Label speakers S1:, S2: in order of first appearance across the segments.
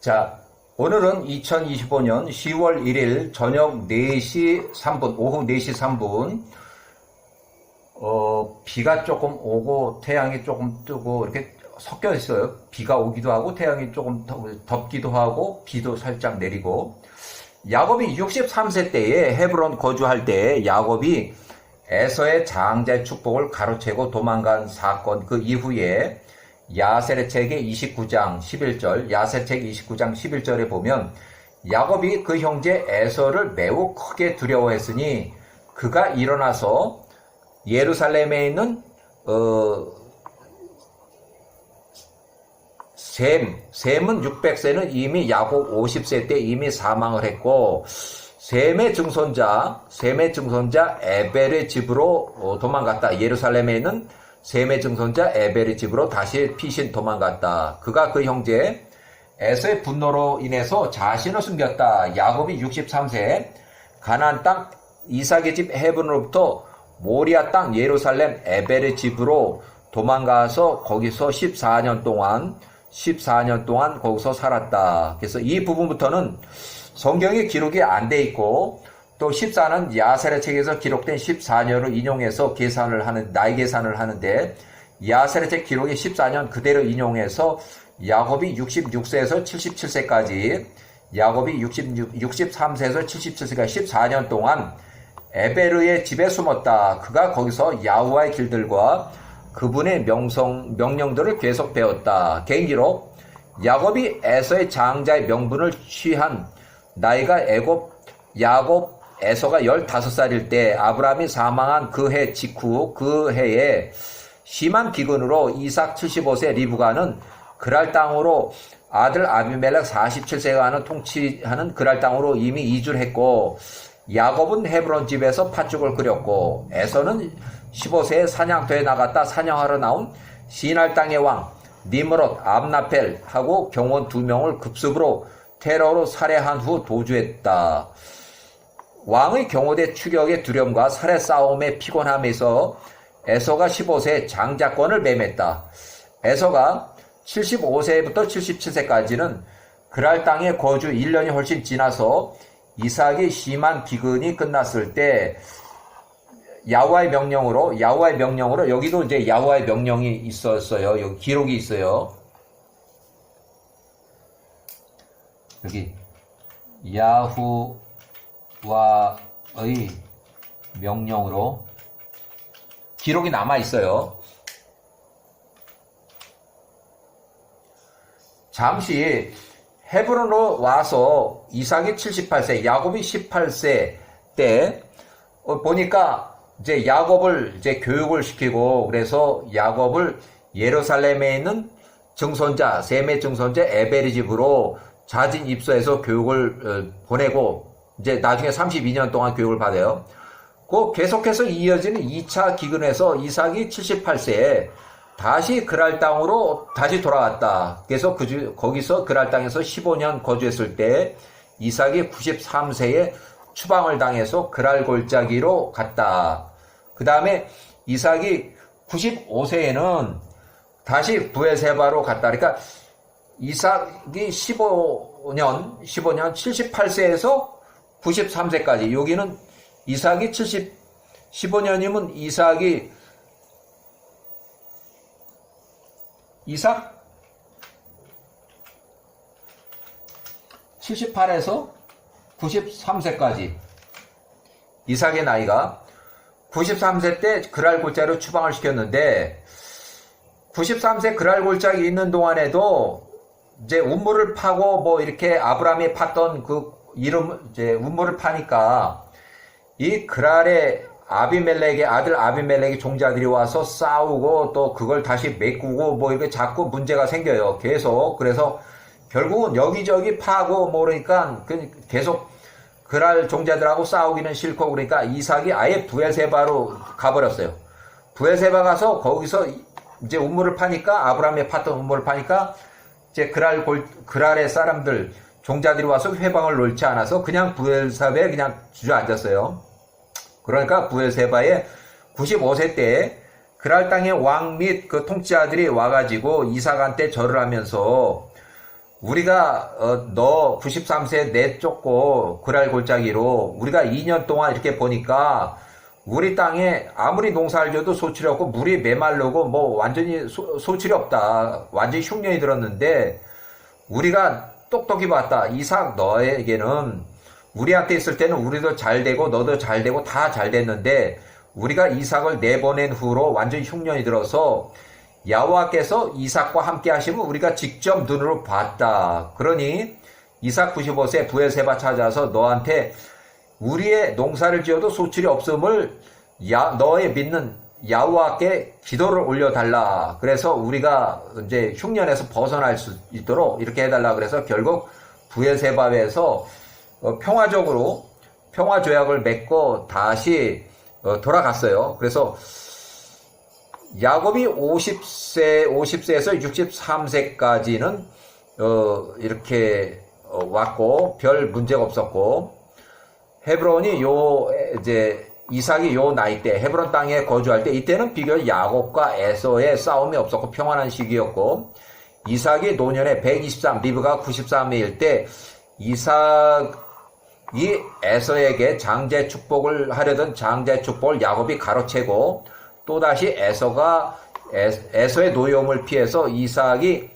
S1: 자, 오늘은 2025년 10월 1일 저녁 4시 3분, 오후 4시 3분, 비가 조금 오고 태양이 조금 뜨고 이렇게 섞여 있어요. 비가 오기도 하고 태양이 조금 덥기도 하고 비도 살짝 내리고. 야곱이 63세 때에 헤브론 거주할 때 야곱이 에서의 장자의 축복을 가로채고 도망간 사건, 그 이후에 야셀의 책의 29장 11절, 야셀 책 29장 11절에 보면 야곱이 그 형제 에서를 매우 크게 두려워했으니 그가 일어나서 예루살렘에 있는 셈은 600세는 이미 야곱 50세 때 이미 사망을 했고, 셈의 증손자 에벨의 집으로 도망갔다. 예루살렘에 있는 셈의 증손자 에벨의 집으로 다시 피신 도망갔다. 그가 그 형제 에서의 분노로 인해서 자신을 숨겼다. 야곱이 63세 가나안 땅 이삭의 집 헤브론으로부터 모리아 땅 예루살렘 에벨의 집으로 도망가서 거기서 14년 동안 거기서 살았다. 그래서 이 부분부터는 성경에 기록이 안 돼 있고, 또 14는 야셀의 책에서 기록된 14년을 인용해서 나이 계산을 하는데, 야셀의 책 기록이 14년 그대로 인용해서 야곱이 66세에서 77세까지, 야곱이 63세에서 77세까지 14년 동안 에베르의 집에 숨었다. 그가 거기서 야후와의 길들과 그분의 명령들을 계속 배웠다. 개인기록, 야곱이 에서의 장자의 명분을 취한 나이가 야곱 에서가 15살일 때 아브라함이 사망한 그 해 직후 그 해에 심한 기근으로 이삭 75세 리브가는 그랄 땅으로 아들 아비멜렉 47세가 통치하는 그랄 땅으로 이미 이주를 했고, 야곱은 헤브론 집에서 팥죽을 끓였고, 에서는 15세에 사냥터에 나갔다 사냥하러 나온 시날 땅의 왕 니므롯 암나펠하고 경원 2명을 급습으로 테러로 살해한 후 도주했다. 왕의 경호대 추격의 두려움과 살해 싸움의 피곤함에서 에서가 15세에 장자권을 매매했다. 에서가 75세부터 77세까지는 그랄 땅에 거주 1년이 훨씬 지나서 이삭의 심한 기근이 끝났을 때 야후와의 명령으로 여기도 이제 야후와의 명령이 있었어요. 여기 기록이 있어요. 여기 야후와의 명령으로 기록이 남아 있어요. 잠시 헤브론으로 와서 이삭이 78세, 야곱이 18세 때 보니까 이제 야곱을 이제 교육을 시키고, 그래서 야곱을 예루살렘에 있는 셈의 증손자 에벨의 집으로 자진 입소해서 교육을 보내고, 이제 나중에 32년 동안 교육을 받아요. 그 계속해서 이어지는 2차 기근에서 이삭이 78세에 다시 그랄 땅으로 다시 돌아왔다. 그래서 거기서 그랄 땅에서 15년 거주했을 때 이삭이 93세에 추방을 당해서 그랄 골짜기로 갔다. 그 다음에 이삭이 95세에는 다시 부엘세바로 갔다. 그러니까 이삭이 15년 78세에서 93세까지, 여기는 이삭이 15년이면 이삭 78에서 93세까지 이삭의 나이가 93세 때 그랄 골짜기로 추방을 시켰는데, 93세 그랄 골짜기 있는 동안에도 이제 운물을 파고 뭐 이렇게 아브라함이 팠던 그 이제 운물을 파니까 이 그랄의 아비멜렉의 아들 아비멜렉의 종자들이 와서 싸우고 또 그걸 다시 메꾸고 뭐 이렇게 자꾸 문제가 생겨요. 계속. 그래서 결국은 여기저기 파고 뭐 그러니까 계속 그랄 종자들하고 싸우기는 싫고, 그러니까 이삭이 아예 부엘세바로 가버렸어요. 부엘세바 가서 거기서 이제 운물을 파니까, 아브라함이 팠던 운물을 파니까 이제 그랄의 사람들 종자들이 와서 회방을 놓지 않아서 그냥 부엘세바에 그냥 주저앉았어요. 그러니까 부엘세바에 95세 때 그랄 땅의 왕 및 그 통치자들이 와가지고 이삭한테 절을 하면서 우리가 너 93세 내쫓고 그랄 골짜기로 우리가 2년 동안 이렇게 보니까 우리 땅에 아무리 농사를 져도 소출이 없고 물이 메말르고 뭐 완전히 소출이 없다. 완전히 흉년이 들었는데 우리가 똑똑히 봤다. 이삭 너에게는 우리한테 있을 때는 우리도 잘 되고 너도 잘 되고 다 잘 됐는데 우리가 이삭을 내보낸 후로 완전히 흉년이 들어서 여호와께서 이삭과 함께 하시면 우리가 직접 눈으로 봤다. 그러니 이삭 95세 브엘세바 찾아서 너한테 우리의 농사를 지어도 소출이 없음을 너의 믿는 여호와께 기도를 올려달라. 그래서 우리가 이제 흉년에서 벗어날 수 있도록 이렇게 해달라. 그래서 결국 브엘세바에서 평화적으로 평화 조약을 맺고 다시 돌아갔어요. 그래서 야곱이 50세에서 63세까지는 이렇게 왔고 별 문제가 없었고 헤브론이 이제 이삭이 요 나이 때 헤브론 땅에 거주할 때 이때는 비교적 야곱과 에서의 싸움이 없었고 평안한 시기였고 이삭이 노년에 123 리브가 93세일 때 이삭이 에서에게 장제 축복을 하려던 장제 축복을 야곱이 가로채고 또다시 에서의 노여움을 피해서 이삭이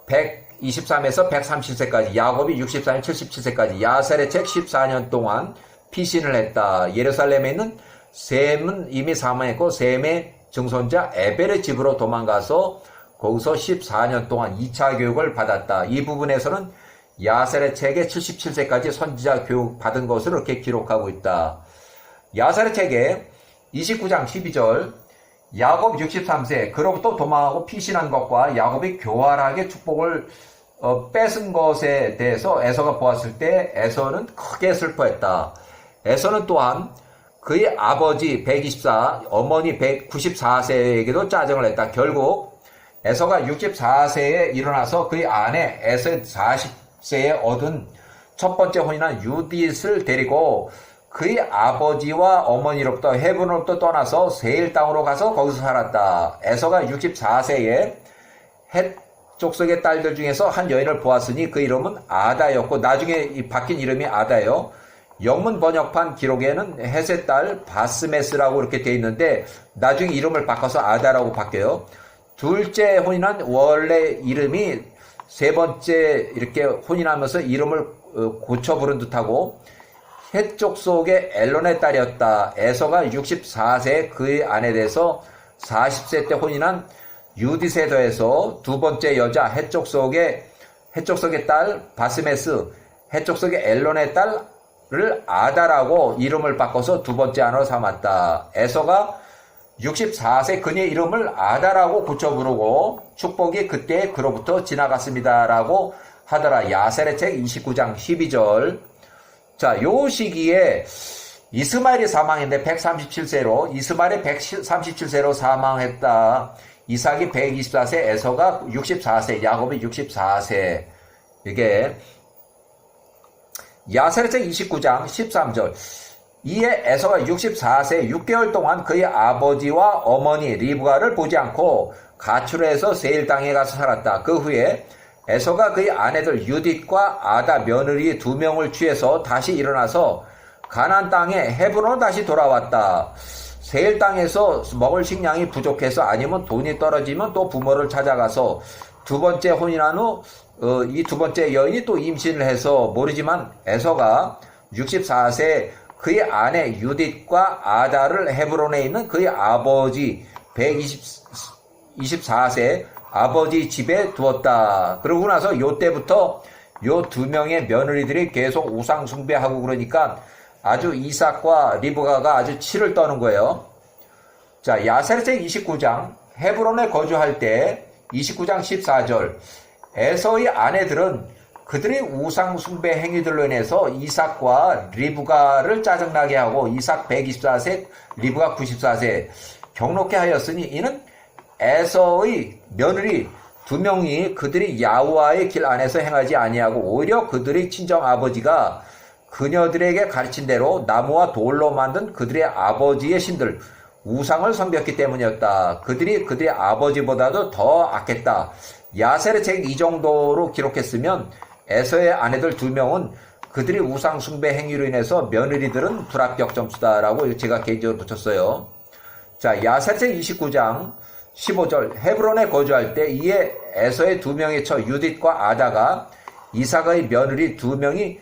S1: 123에서 137세까지 야곱이 63에 77세까지 야셀의 책 14년 동안 피신을 했다. 예루살렘에 있는 셈은 이미 사망했고 셈의 증손자 에벨의 집으로 도망가서 거기서 14년 동안 2차 교육을 받았다. 이 부분에서는 야셀의 책에 77세까지 선지자 교육 받은 것으로 이렇게 기록하고 있다. 야셀의 책에 29장 12절 야곱 63세 그로부터 도망하고 피신한 것과 야곱이 교활하게 축복을 뺏은 것에 대해서 에서가 보았을 때 에서는 크게 슬퍼했다. 에서는 또한 그의 아버지 124 어머니 194세에게도 짜증을 했다. 결국 에서가 64세에 일어나서 그의 아내 에서의 40세에 얻은 첫 번째 혼인한 유딧을 데리고 그의 아버지와 어머니로부터 헤브론으로부터 떠나서 세일 땅으로 가서 거기서 살았다. 에서가 64세에 헷 족속의 딸들 중에서 한 여인을 보았으니 그 이름은 아다였고 나중에 바뀐 이름이 아다예요. 영문 번역판 기록에는 헷의 딸 바스메스라고 이렇게 되어 있는데 나중에 이름을 바꿔서 아다라고 바뀌어요. 둘째 혼인한 원래 이름이 세 번째 이렇게 혼인하면서 이름을 고쳐 부른 듯하고 헷 족속의 엘론의 딸이었다. 에서가 64세 그의 아내 돼서 40세 때 혼인한 유딧에 더해서 두 번째 여자 헷 족속의 딸 바스메스 헷 족속의 엘론의 딸을 아다라고 이름을 바꿔서 두 번째 아내로 삼았다. 에서가 64세 그녀의 이름을 아다라고 고쳐 부르고 축복이 그때 그로부터 지나갔습니다라고 하더라. 야셀의 책 29장 12절. 자, 요 시기에 이스마엘이 사망했는데 137세로 이스마엘이 137세로 사망했다. 이삭이 124세, 에서가 64세, 야곱이 64세. 이게 야셀의 책 29장 13절. 이에 에서가 64세 6개월 동안 그의 아버지와 어머니 리브가를 보지 않고 가출해서 세일 땅에 가서 살았다. 그 후에 에서가 그의 아내들 유딧과 아다 며느리 2명을 취해서 다시 일어나서 가나안 땅에 헤브론으로 다시 돌아왔다. 세일 땅에서 먹을 식량이 부족해서 아니면 돈이 떨어지면 또 부모를 찾아가서 두 번째 혼인한 후 이 두 번째 여인이 또 임신을 해서 모르지만 에서가 64세 그의 아내 유딧과 아다를 헤브론에 있는 그의 아버지 124세 아버지 집에 두었다. 그러고 나서 요때부터 요 두 명의 며느리들이 계속 우상 숭배하고 그러니까 아주 이삭과 리브가가 아주 치를 떠는 거예요. 자, 야셀의 책 29장 헤브론에 거주할 때 29장 14절 에서의 아내들은 그들의 우상 숭배 행위들로 인해서 이삭과 리브가를 짜증나게 하고 이삭 124세, 리브가 94세 경록케 하였으니 이는 에서의 며느리 2명이 그들이 야호와의 길 안에서 행하지 아니하고 오히려 그들의 친정 아버지가 그녀들에게 가르친 대로 나무와 돌로 만든 그들의 아버지의 신들 우상을 섬겼기 때문이었다. 그들이 그들의 아버지보다도 더 악했다. 야셀의 책 이 정도로 기록했으면 에서의 아내들 2명은 그들이 우상 숭배 행위로 인해서 며느리들은 불합격 점수다라고 제가 개인적으로 붙였어요. 자, 야셀 책 29장 15절 헤브론에 거주할 때 이에 에서의 2명의 처 유딧과 아다가 이삭의 며느리 2명이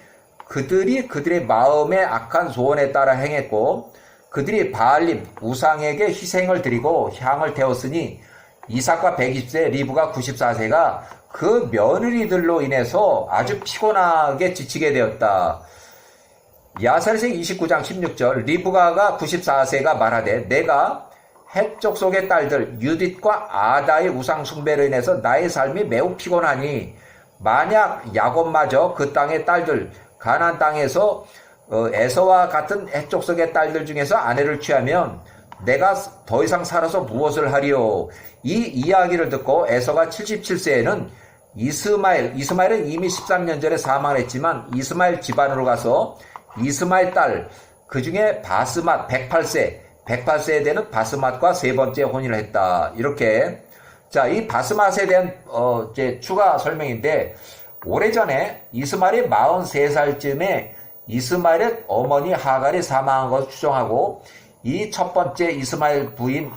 S1: 그들의 마음의 악한 소원에 따라 행했고 그들이 바알림 우상에게 희생을 드리고 향을 태웠으니 이삭과 120세 리브가 94세가 그 며느리들로 인해서 아주 피곤하게 지치게 되었다. 야살생 29장 16절 리브가가 94세가 말하되 내가 헷 족속의 딸들 유딧과 아다의 우상 숭배로 인해서 나의 삶이 매우 피곤하니 만약 야곱마저 그 땅의 딸들 가나안 땅에서 에서와 같은 헷 족속의 딸들 중에서 아내를 취하면 내가 더 이상 살아서 무엇을 하리요. 이 이야기를 듣고 에서가 77세에는 이스마엘은 이미 13년 전에 사망을 했지만 이스마엘 집안으로 가서 이스마엘 딸 그 중에 바스맛 108세에 되는 바스맛과 세 번째 혼인을 했다. 이렇게 자, 이 바스맛에 대한 이제 추가 설명인데 오래전에 이스마엘이 43살쯤에 이스마엘의 어머니 하갈이 사망한 것을 추정하고 이 첫 번째 이스마엘 부인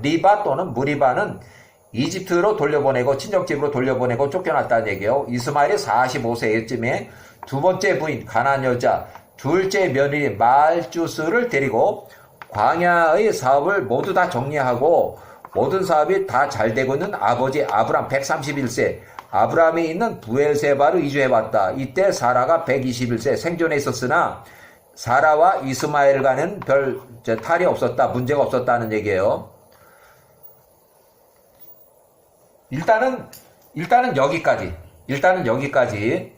S1: 리바 또는 무리바는 이집트로 돌려보내고 친정집으로 돌려보내고 쫓겨났다는 얘기예요. 이스마엘이 45세쯤에 두 번째 부인 가나안 여자 둘째 며느리 말주스를 데리고 광야의 사업을 모두 다 정리하고 모든 사업이 다 잘 되고 있는 아버지 아브람 131세 아브람이 있는 부엘세바로 이주해왔다. 이때 사라가 121세 생존해 있었으나 사라와 이스마엘 간은 별 탈이 없었다. 문제가 없었다는 얘기예요. 일단은 여기까지.